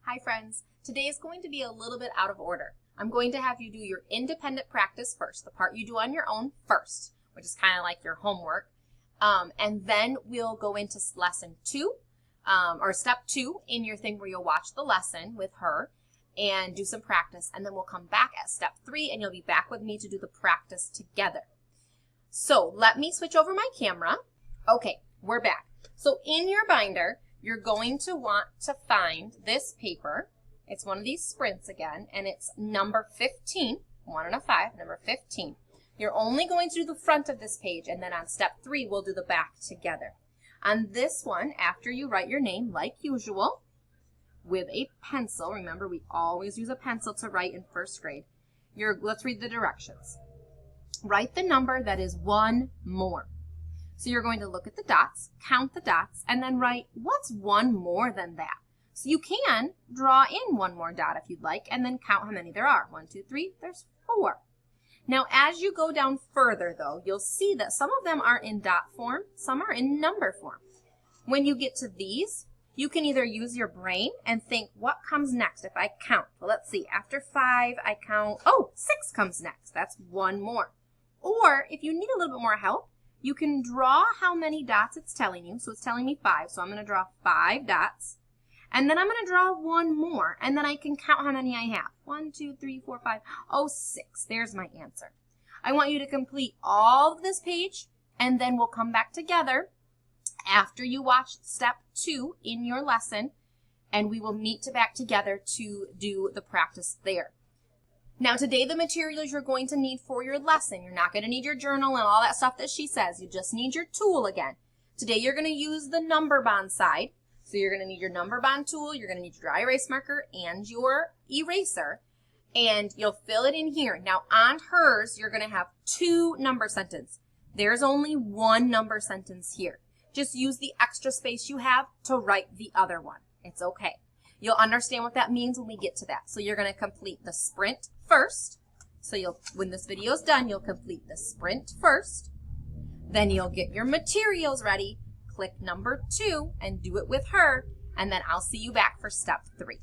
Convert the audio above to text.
Hi friends, today is going to be a little bit out of order. I'm going to have you do your independent practice first, the part you do on your own first, which is kind of like your homework. And then we'll go into lesson 2, or step 2 in your thing where you'll watch the lesson with her and do some practice. And then we'll come back at step 3 and you'll be back with me to do the practice together. So let me switch over my camera. Okay, we're back. So in your binder, you're going to want to find this paper. It's one of these sprints again, and it's number 15, 1 and a 5, number 15. You're only going to do the front of this page, and then on step 3, we'll do the back together. On this one, after you write your name, like usual, with a pencil, remember we always use a pencil to write in first grade, let's read the directions. Write the number that is one more. So you're going to look at the dots, count the dots, and then write what's one more than that. So you can draw in one more dot if you'd like, and then count how many there are. 1, 2, 3, there's 4. Now as you go down further though, you'll see that some of them are in dot form, some are in number form. When you get to these, you can either use your brain and think what comes next if I count. Well, let's see, after 5 I count, 6 comes next, that's one more. Or if you need a little bit more help, you can draw how many dots it's telling you. So it's telling me 5. So I'm going to draw 5 dots. And then I'm going to draw one more. And then I can count how many I have. 1, 2, 3, 4, 5. 6. There's my answer. I want you to complete all of this page. And then we'll come back together after you watch step 2 in your lesson. And we will meet back together to do the practice there. Now today the materials you're going to need for your lesson, you're not going to need your journal and all that stuff that she says. You just need your tool again. Today you're going to use the number bond side. So you're going to need your number bond tool, you're going to need your dry erase marker and your eraser. And you'll fill it in here. Now on hers, you're going to have 2 number sentences. There's only 1 number sentence here. Just use the extra space you have to write the other one. It's okay. You'll understand what that means when we get to that. So you're going to complete the sprint first. So when this video is done, you'll complete the sprint first. Then you'll get your materials ready. Click number 2 and do it with her. And then I'll see you back for step 3.